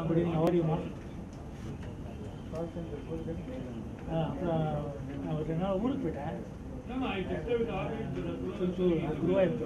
Good evening. How are you, ma'am? நான் ஊருக்கு போயிட்டேன். Guruvayur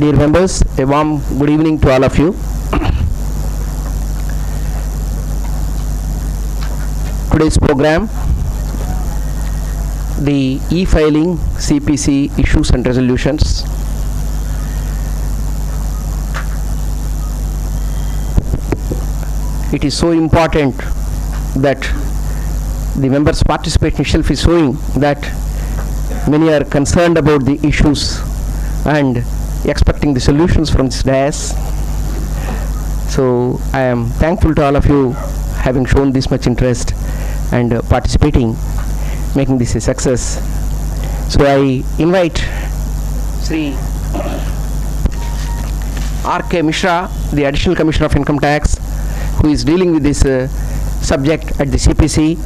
Dear members, a warm good evening to all of you. Today's program, the e-filing CPC issues and resolutions. It is so important that the members' participation itself is showing that many are concerned about the issues and expecting the solutions from this dais. So I am thankful to all of you having shown this much interest and participating, making this a success. So I invite Sri R.K. Mishra, the Additional Commissioner of Income Tax, who is dealing with this subject at the CPC.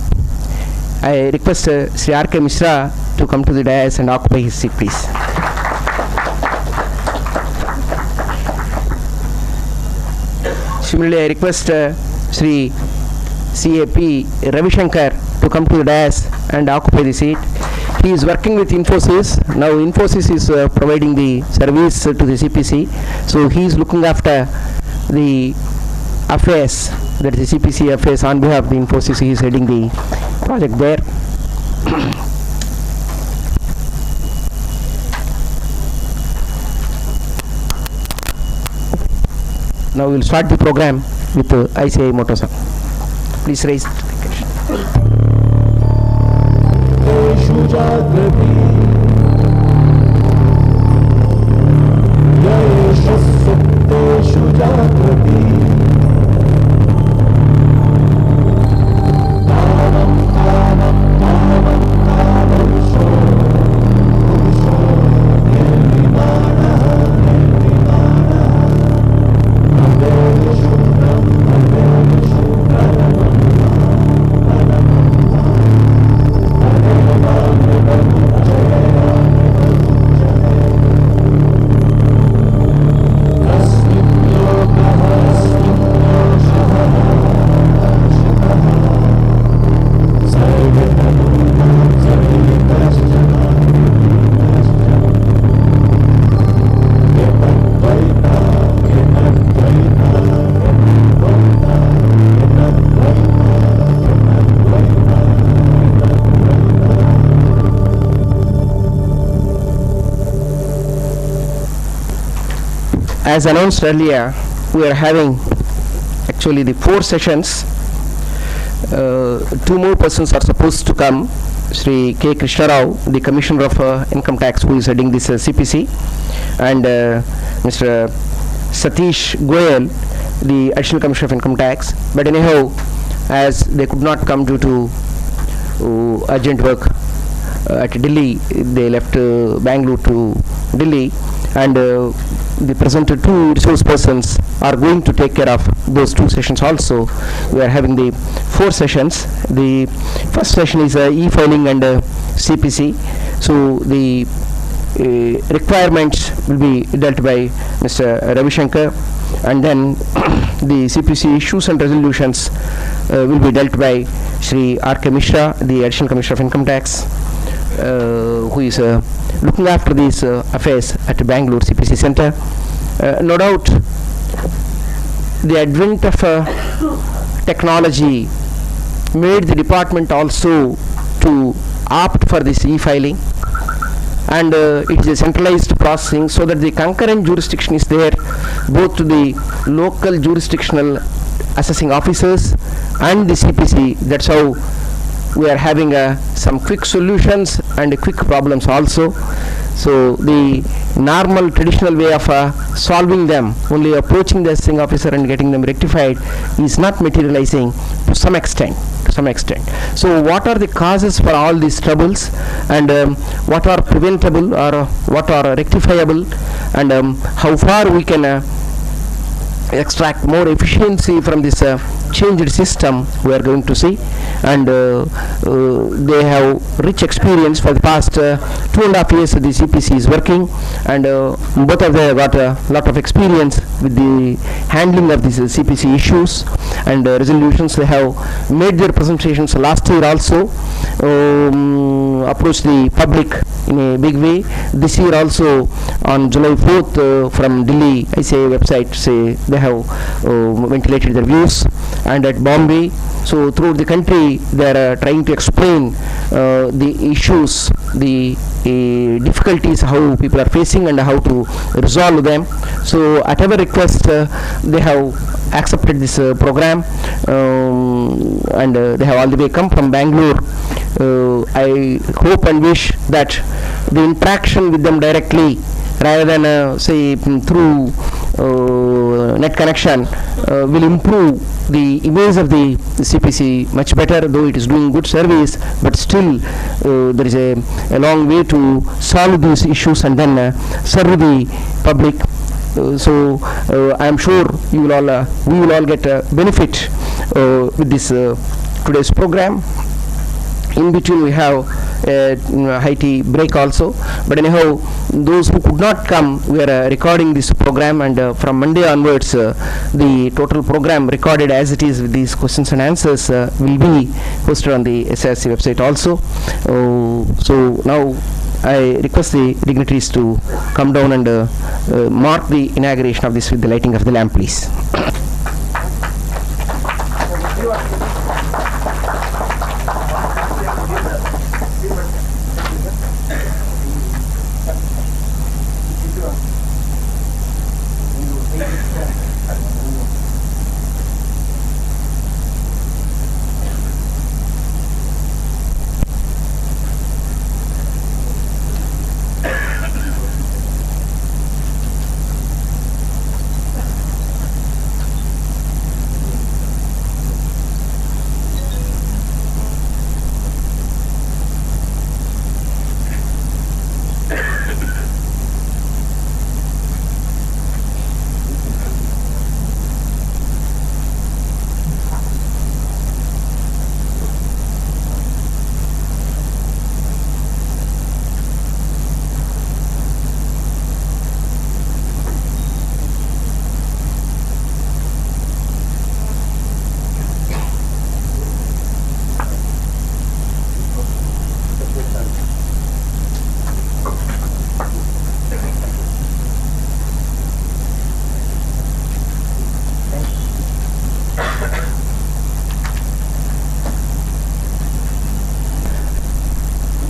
I request Sri R.K. Mishra to come to the dais and occupy his seat, please. Similarly, I request Sri C.A.P. Ravi Shankar to come to the dais and occupy the seat. He is working with Infosys. Now Infosys is providing the service to the CPC. So he is looking after the affairs, that is the CPC affairs on behalf of the Infosys. He is heading the project there. Now we will start the program with ICI Motosan. Please raise the as announced earlier, we are having actually the 4 sessions. 2 more persons are supposed to come. Sri K. Krishna Rao, the Commissioner of Income Tax, who is heading this CPC, and Mr. Satish Goyal, the Additional Commissioner of Income Tax. But anyhow, as they could not come due to urgent work at Delhi, they left Bangalore to Delhi, and the present 2 resource persons are going to take care of those 2 sessions also. We are having the 4 sessions. The first session is e-filing and CPC. So the requirements will be dealt by Mr. Ravi Shankar, and then the CPC issues and resolutions will be dealt by Sri R.K. Mishra, the Additional Commissioner of Income Tax, who is looking after these affairs at Bangalore CPC Center. No doubt, the advent of technology made the department also to opt for this e-filing, and it is a centralized processing, so that the concurrent jurisdiction is there, both to the local jurisdictional assessing officers and the CPC. That's how we are having some quick solutions and quick problems also. So the normal traditional way of solving them, only approaching the assessing officer and getting them rectified, is not materializing to some extent. So what are the causes for all these troubles, and what are preventable or what are rectifiable, and how far we can extract more efficiency from this changed system, we are going to see. And they have rich experience. For the past 2.5 years the CPC is working, and both of them got a lot of experience with the handling of these CPC issues and resolutions. They have made their presentations last year also, approached the public in a big way. This year also, on July 4th, from Delhi ICAI website, say they have ventilated their views, and at Bombay. So throughout the country, they are trying to explain the issues, the difficulties, how people are facing, and how to resolve them. So at our request, they have accepted this program, and they have all the way come from Bangalore. I hope and wish that the interaction with them directly, rather than say through net connection, will improve the image of the CPC much better. Though it is doing good service, but still there is a long way to solve these issues and then serve the public. So I am sure you will all we will all get benefit with this today's program. In between we have a high tea break also, but anyhow, those who could not come, we are recording this program, and from Monday onwards the total program recorded as it is with these questions and answers will be posted on the SRC website also. So now I request the dignitaries to come down and mark the inauguration of this with the lighting of the lamp, please.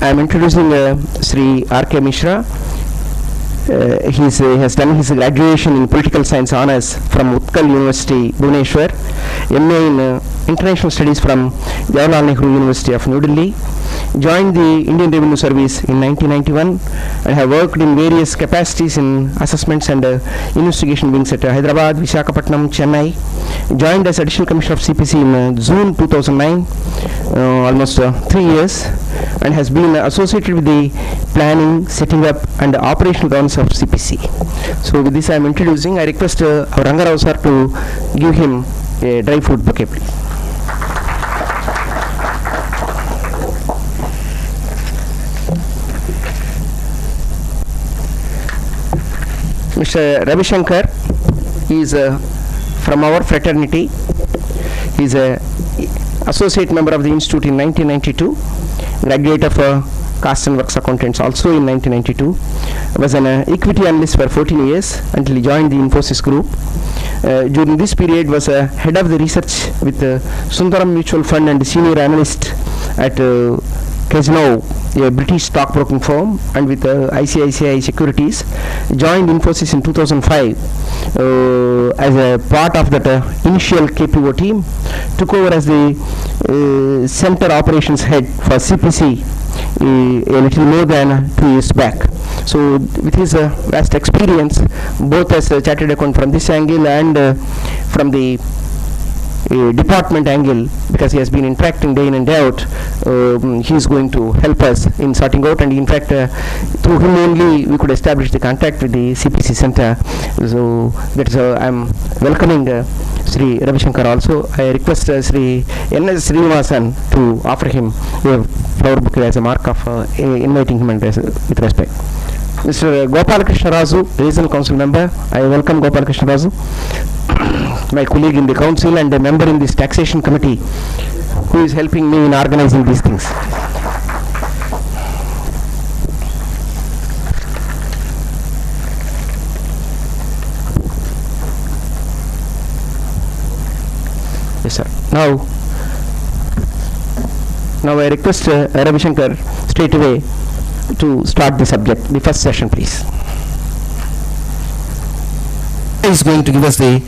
I am introducing Sri R.K. Mishra. He has done his graduation in political science honors from Utkal University, Bhubaneswar, MA in International Studies from Jawaharlal Nehru University of New Delhi, joined the Indian Revenue Service in 1991 and have worked in various capacities in assessments and investigation wings at Hyderabad, Visakhapatnam, Chennai. Joined as Additional Commissioner of CPC in June 2009, almost 3 years, and has been associated with the planning, setting up and operational governance of CPC. So with this I am introducing, I request our Rangarao sir to give him a dry fruit bouquet, please. Mr. Ravi Shankar is from our fraternity. He is a associate member of the institute in 1992, graduate of Caste and Works Accountants also in 1992, was an equity analyst for 14 years until he joined the Infosys group. During this period was head of the research with Sundaram Mutual Fund and senior analyst at Casino, a British stockbroking firm, and with ICICI Securities. Joined Infosys in 2005 as a part of that initial KPO team. Took over as the center operations head for CPC a little more than 2 years back. So with his vast experience, both as a chartered accountant from this angle and from the department angle, because he has been interacting day in and day out, he is going to help us in sorting out, and in fact through him only we could establish the contact with the CPC center. So that's I am welcoming Sri Ravi Shankar also. I request Sri N.S. Srinivasan to offer him a flower bouquet as a mark of inviting him and with respect. Mr. Gopal Krishna Razu, Regional Council Member. I welcome Gopal Krishna Razu, my colleague in the council and a member in this taxation committee, who is helping me in organizing these things. Yes, sir. Now I request Ravi Shankar straight away to start the subject, the first session, please. He is going to give us a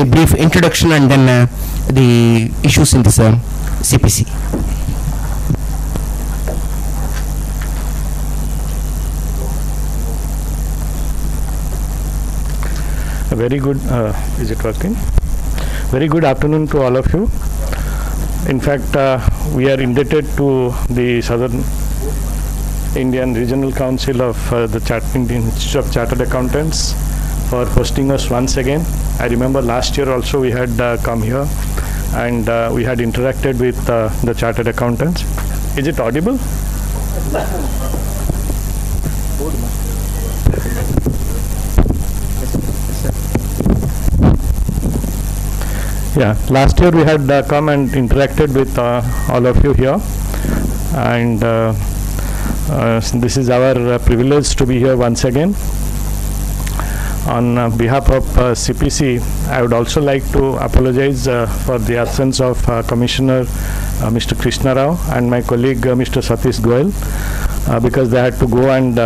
brief introduction and then the issues in this CPC. Very good. Is it working? Very good afternoon to all of you. In fact, we are indebted to the Southern Indian Regional Council of the Indian Institute of Chartered Accountants for hosting us once again. I remember last year also we had come here and we had interacted with the Chartered Accountants. Is it audible? Yeah, last year we had come and interacted with all of you here, and this is our privilege to be here once again. On behalf of CPC, I would also like to apologize for the absence of Commissioner Mr. Krishna Rao and my colleague Mr. Satish Goel, because they had to go and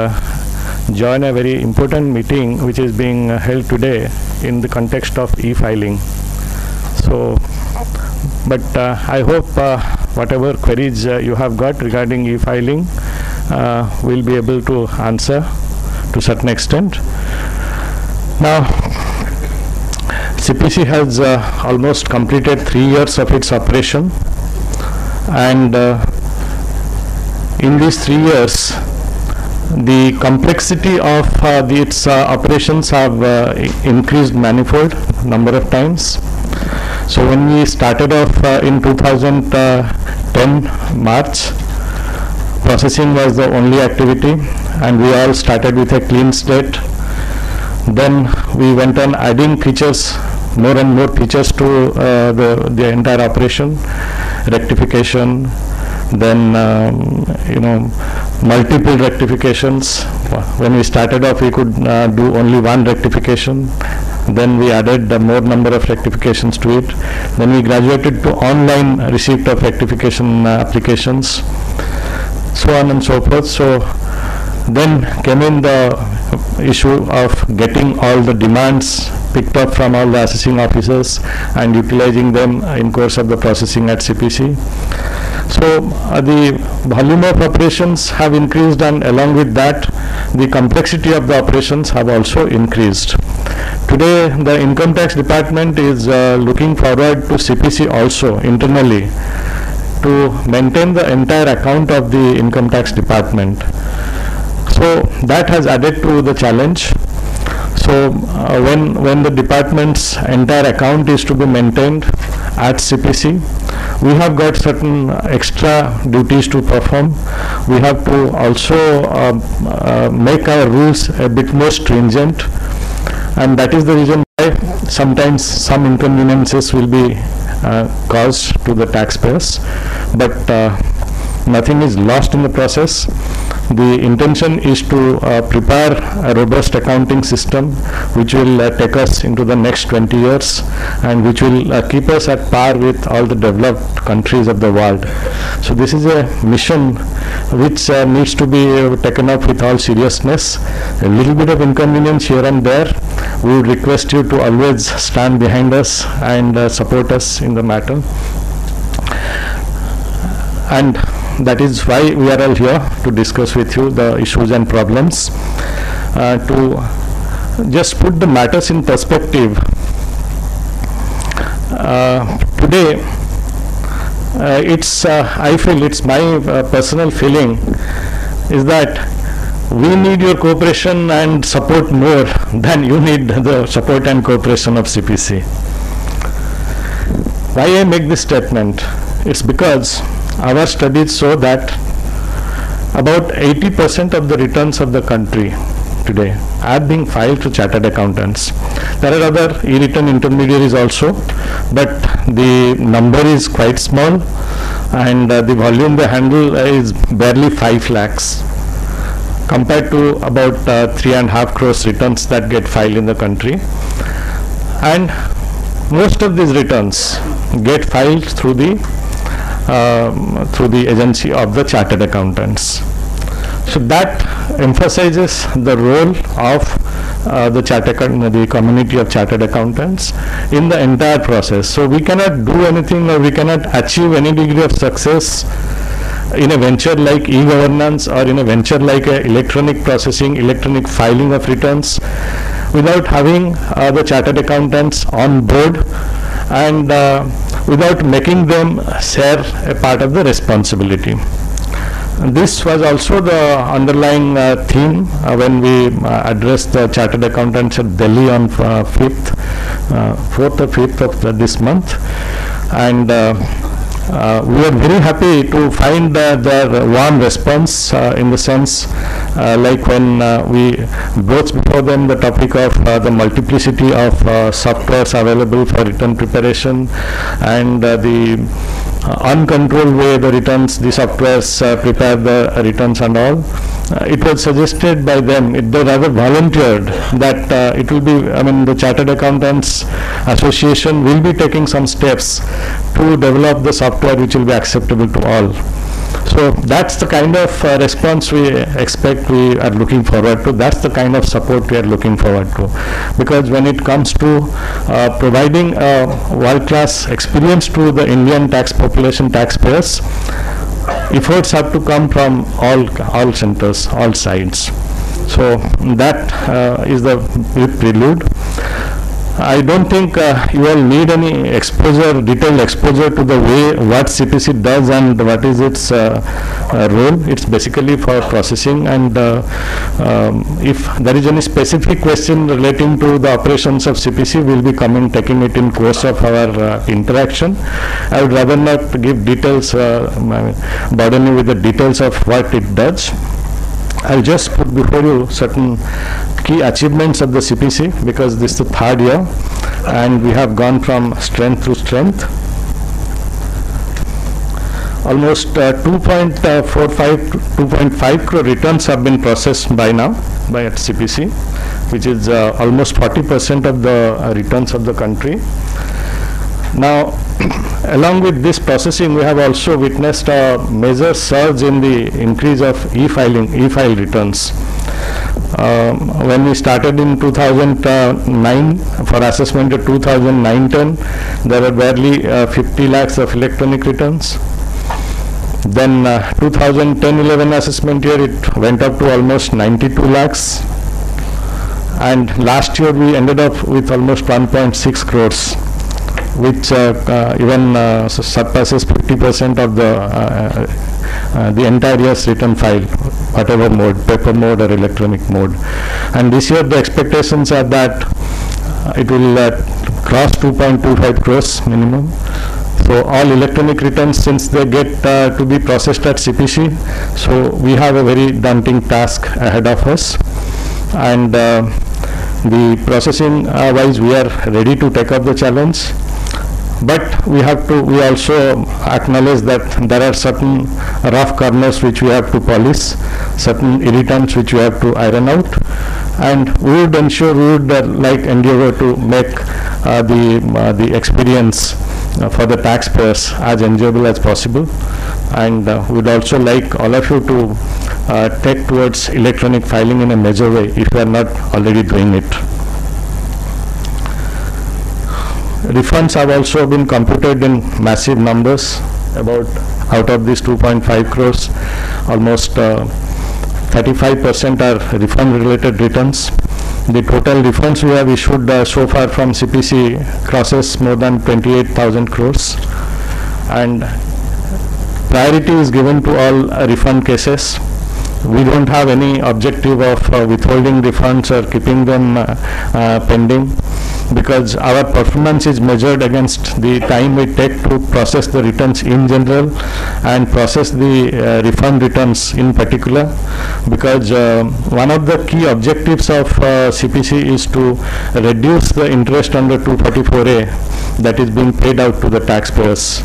join a very important meeting which is being held today in the context of e-filing. So, but I hope whatever queries you have got regarding e-filing, we'll be able to answer to a certain extent. Now, CPC has almost completed 3 years of its operation, and in these 3 years, the complexity of its operations have increased manifold number of times. So when we started off in 2010 March, processing was the only activity, and we all started with a clean slate. Then we went on adding features, more and more features to the entire operation, rectification, then multiple rectifications. When we started off, we could do only one rectification. Then we added more number of rectifications to it. Then we graduated to online receipt of rectification applications, so on and so forth. So then came in the issue of getting all the demands picked up from all the assessing officers and utilizing them in course of the processing at CPC. So the volume of operations have increased, and along with that the complexity of the operations have also increased. Today the Income Tax Department is looking forward to CPC also internally to maintain the entire account of the Income Tax Department. So that has added to the challenge. So when the department's entire account is to be maintained at CPC, we have got certain extra duties to perform. We have to also make our rules a bit more stringent, and that is the reason why sometimes some inconveniences will be caused to the taxpayers, but nothing is lost in the process. The intention is to prepare a robust accounting system which will take us into the next 20 years and which will keep us at par with all the developed countries of the world. So this is a mission which needs to be taken up with all seriousness. A little bit of inconvenience here and there, we would request you to always stand behind us and support us in the matter. And that is why we are all here to discuss with you the issues and problems. To just put the matters in perspective, today I feel it's my personal feeling is that we need your cooperation and support more than you need the support and cooperation of CPC. Why I make this statement? It's because our studies show that about 80% of the returns of the country today are being filed to chartered accountants. There are other e-return intermediaries also, but the number is quite small, and the volume they handle is barely 5 lakhs compared to about 3.5 crores returns that get filed in the country. And most of these returns get filed through the agency of the chartered accountants. So that emphasizes the role of the community of chartered accountants in the entire process. So we cannot do anything, or we cannot achieve any degree of success in a venture like e-governance or in a venture like electronic processing, electronic filing of returns, without having the chartered accountants on board and without making them share a part of the responsibility. This was also the underlying theme when we addressed the chartered accountants at Delhi on 4th or 5th of this month, and we are very happy to find their warm response in the sense like when we broached before them the topic of the multiplicity of softwares available for return preparation and the uncontrolled way the softwares prepare the returns and all. It was suggested by them, they rather volunteered that it will be, the Chartered Accountants Association will be taking some steps to develop the software which will be acceptable to all. So that's the kind of response we expect, we are looking forward to. That's the kind of support we are looking forward to. Because when it comes to providing a world-class experience to the Indian taxpayers, efforts have to come from all centers, all sides. So that is the prelude. I don't think you all need any detailed exposure to the way what CPC does and what is its role. It's basically for processing, and if there is any specific question relating to the operations of CPC, we'll be taking it in course of our interaction. I would rather not give details, burden you with the details of what it does. I'll just put before you certain key achievements of the CPC, because this is the 3rd year and we have gone from strength to strength. Almost 2.5 crore returns have been processed by now by CPC, which is almost 40% of the returns of the country. Now, Along with this processing, we have also witnessed a major surge in the increase of e-file returns. When we started in 2009 for assessment of 2009-10, there were barely 50 lakhs of electronic returns. Then 2010-11 assessment year, it went up to almost 92 lakhs. And last year we ended up with almost 1.6 crores, which even surpasses 50% of the entire year's return file, whatever mode, paper mode or electronic mode. And this year the expectations are that it will cross 2.25 crores minimum. So all electronic returns, since they get to be processed at CPC, so we have a very daunting task ahead of us. And the processing wise, we are ready to take up the challenge. But we also acknowledge that there are certain rough corners which we have to polish, certain irritants which we have to iron out, and we would endeavor to make the experience for the taxpayers as enjoyable as possible. And we would also like all of you to take towards electronic filing in a major way if you are not already doing it. Refunds have also been computed in massive numbers. About out of these 2.5 crores, almost 35% are refund related returns. The total refunds we have issued so far from CPC crosses more than 28,000 crores. And priority is given to all refund cases. We don't have any objective of withholding refunds or keeping them pending, because our performance is measured against the time we take to process the returns in general and process the refund returns in particular, because one of the key objectives of CPC is to reduce the interest under 244A that is being paid out to the taxpayers.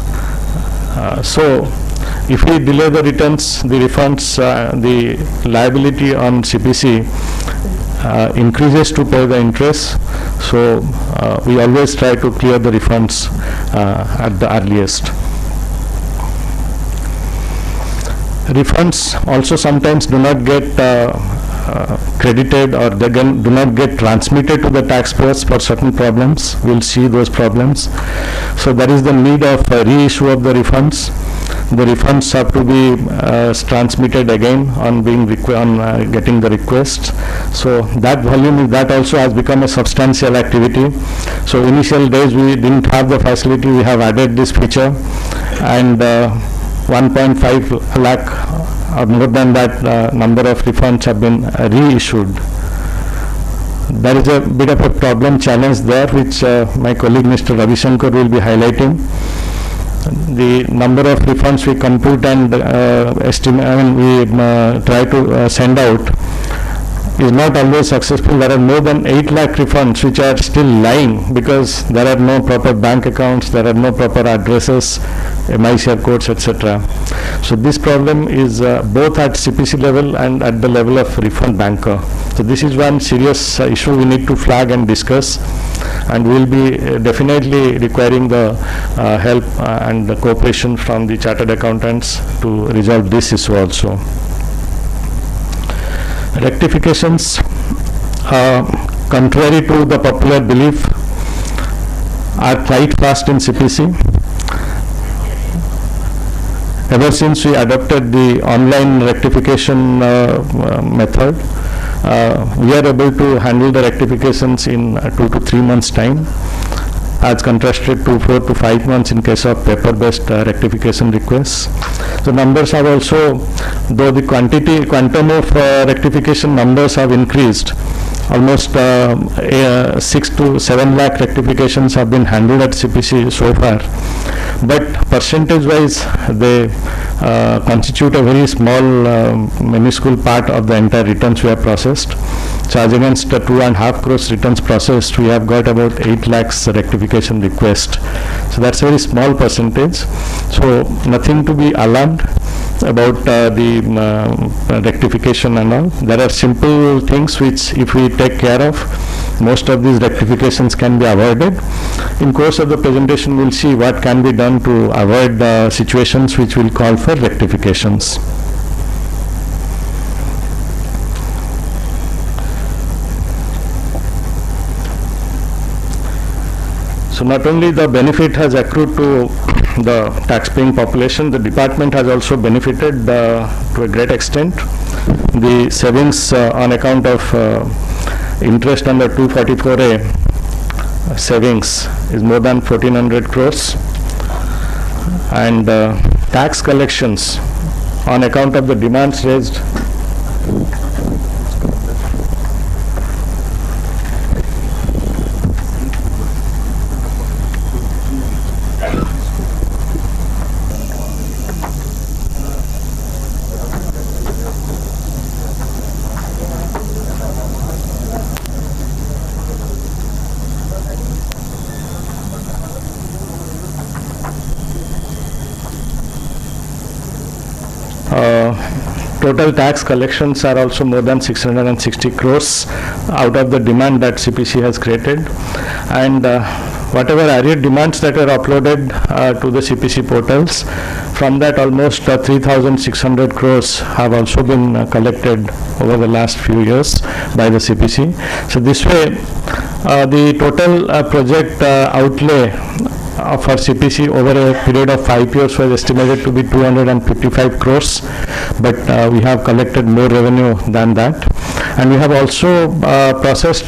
So if we delay the returns, the refunds, the liability on CPC increases to pay the interest. So we always try to clear the refunds at the earliest. Refunds also sometimes do not get credited, or they do not get transmitted to the taxpayers for certain problems. We'll see those problems. So there is the need of reissue of the refunds. The refunds have to be transmitted again on getting the request. So that volume, that also has become a substantial activity. So initial days we didn't have the facility. We have added this feature, and 1.5 lakh or more than that number of refunds have been reissued. There is a bit of a problem challenge there, which my colleague Mr. Ravi Shankar will be highlighting. The number of refunds we compute and estimate, we try to send out, is not always successful. There are more than 8 lakh refunds which are still lying because there are no proper bank accounts, there are no proper addresses, MICR codes, etc. So this problem is both at CPC level and at the level of refund banker. So this is one serious issue we need to flag and discuss, and we will be definitely requiring the help and the cooperation from the chartered accountants to resolve this issue also. Rectifications, contrary to the popular belief, are quite fast in CPC. Ever since we adopted the online rectification method, we are able to handle the rectifications in 2 to 3 months' time, as contrasted to 4 to 5 months in case of paper-based rectification requests. The numbers have also, though the quantum of rectification numbers have increased, almost 6 to 7 lakh rectifications have been handled at CPC so far. But percentage-wise, they constitute a very small, minuscule part of the entire returns we have processed. So as against 2.5 crores returns processed, we have got about 8 lakhs rectification request. So that's a very small percentage. So nothing to be alarmed. about the rectification and all. There are simple things which, if we take care of, most of these rectifications can be avoided. In course of the presentation, we'll see what can be done to avoid situations which will call for rectifications. So not only the benefit has accrued to the tax-paying population, the department has also benefited to a great extent. The savings on account of interest under 244A savings is more than 1400 crores, and tax collections on account of the demands raised total tax collections are also more than 660 crores out of the demand that CPC has created, and whatever arrear demands that are uploaded to the CPC portals, from that almost 3,600 crores have also been collected over the last few years by the CPC. So this way the total project outlay for CPC over a period of 5 years was estimated to be 255 crores, but we have collected more revenue than that, and we have also processed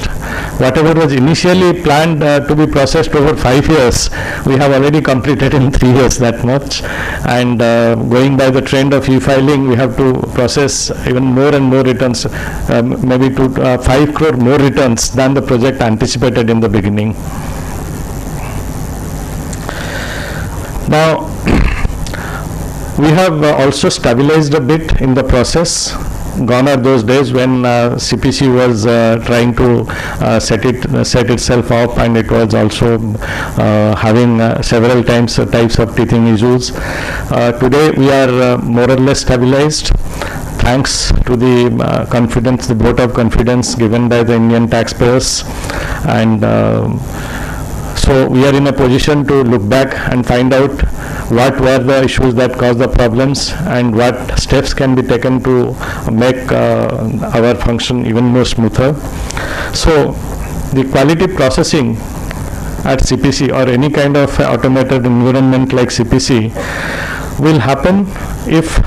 whatever was initially planned to be processed over 5 years. We have already completed in 3 years that much, and going by the trend of e-filing, we have to process even more and more returns, maybe to 5 crore more returns than the project anticipated in the beginning. Now, we have also stabilized a bit in the process. Gone are those days when CPC was trying to set itself up, and it was also having several types of teething issues. Today we are more or less stabilized, thanks to the confidence, the vote of confidence given by the Indian taxpayers, and so we are in a position to look back and find out what were the issues that caused the problems and what steps can be taken to make our function even more smoother. So the quality processing at CPC, or any kind of automated environment like CPC, will happen if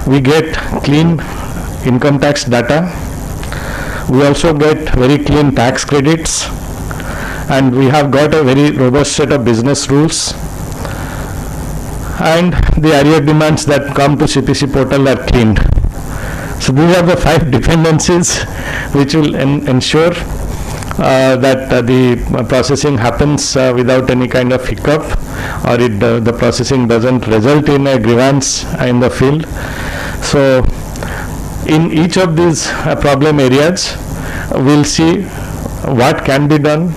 we get clean income tax data. We also get very clean tax credits, and we have got a very robust set of business rules, and the arrear demands that come to CPC portal are cleaned. So these are the 5 dependencies which will ensure that the processing happens without any kind of hiccup, or the processing doesn't result in a grievance in the field. So in each of these problem areas, we'll see what can be done,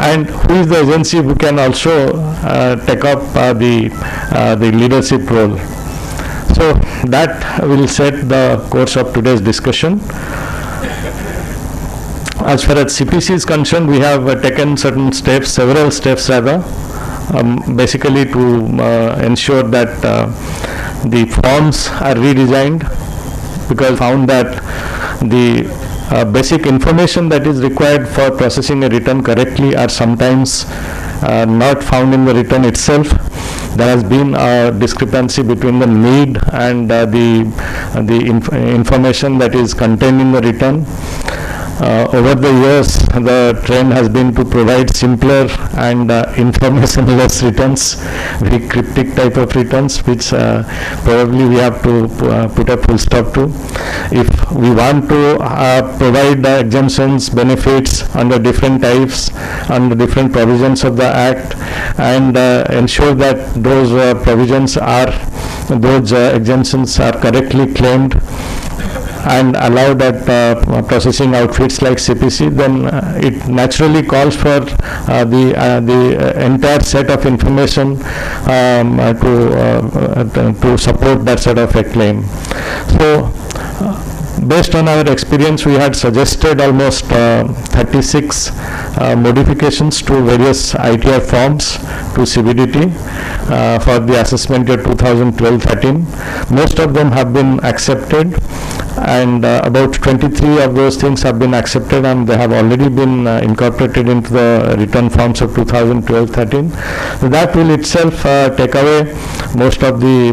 and who is the agency who can also take up the leadership role. So that will set the course of today's discussion. As far as CPC is concerned, we have taken several steps rather, basically to ensure that the forms are redesigned, because we found that the basic information that is required for processing a return correctly are sometimes not found in the return itself. There has been a discrepancy between the need and the information that is contained in the return. Over the years, the trend has been to provide simpler and information-less returns, very cryptic type of returns, which probably we have to put a full stop to. If we want to provide exemptions, benefits under different types, under different provisions of the Act, and ensure that those exemptions are correctly claimed, and allow that processing outfits like CPC, then it naturally calls for the entire set of information to support that sort of a claim. So based on our experience, we had suggested almost 36 modifications to various ITR forms to CBDT for the assessment year 2012-13. Most of them have been accepted, and about 23 of those things have been accepted, and they have already been incorporated into the return forms of 2012-13. So that will itself take away most of the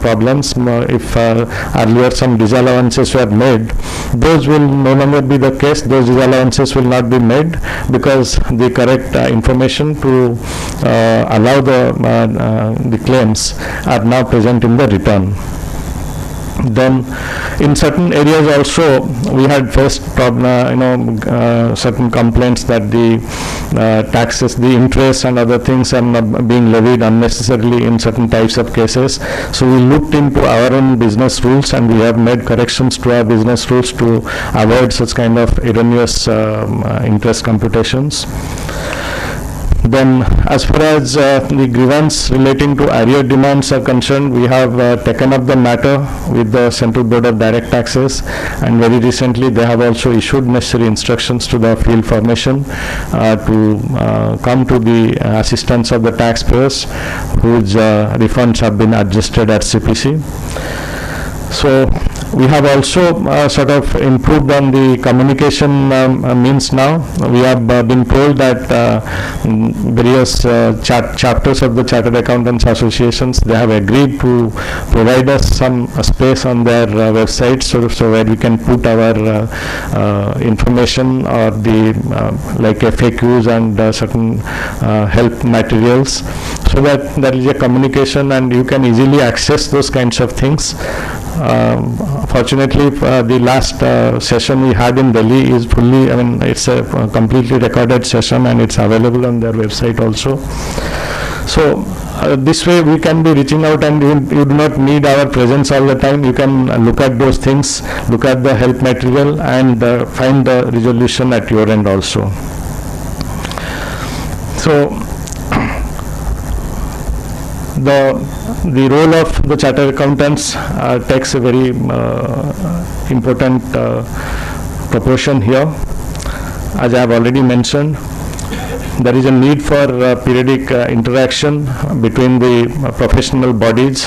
problems. If earlier some disallowances were made, those will no longer be the case. Those disallowances will not be made because the correct information to allow the claims are now present in the return. Then in certain areas also we had faced certain complaints that the taxes, the interest and other things are not being levied unnecessarily in certain types of cases. So we looked into our own business rules, and we have made corrections to our business rules to avoid such kind of erroneous interest computations. Then as far as the grievance relating to arrear demands are concerned, we have taken up the matter with the Central Board of Direct Taxes, and very recently they have also issued necessary instructions to the field formation to come to the assistance of the taxpayers whose refunds have been adjusted at CPC. So we have also sort of improved on the communication means now. We have been told that various chapters of the Chartered Accountants Associations, they have agreed to provide us some space on their website, so where we can put our information or the like FAQs and certain help materials, so that there is a communication and you can easily access those kinds of things. Fortunately, the last session we had in Delhi is fully, it's a completely recorded session, and it's available on their website also. So this way we can be reaching out, and you do not need our presence all the time. You can look at those things, look at the help material, and find the resolution at your end also. So the role of the chartered accountants takes a very important proportion here. As I have already mentioned, there is a need for periodic interaction between the professional bodies